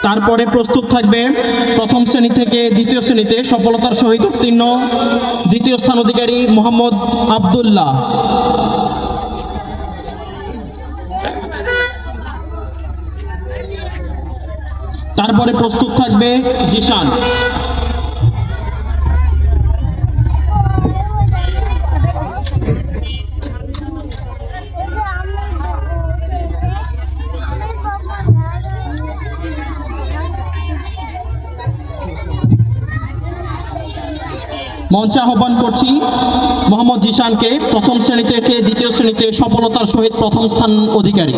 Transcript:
তারপরে প্রস্তুত থাকবে প্রথম শ্রেণী থেকে দ্বিতীয় শ্রেণীতে সফলতার সহিত উত্তীর্ণ দ্বিতীয় স্থান অধিকারী মোহাম্মদ আব্দুল্লাহ। তারপরে প্রস্তুত থাকবে জিশান। মঞ্চে আহ্বান করছি মোহাম্মদ জিশানকে, প্রথম শ্রেণী থেকে দ্বিতীয় শ্রেণীতে সফলতার সহিত প্রথম স্থান অধিকারী।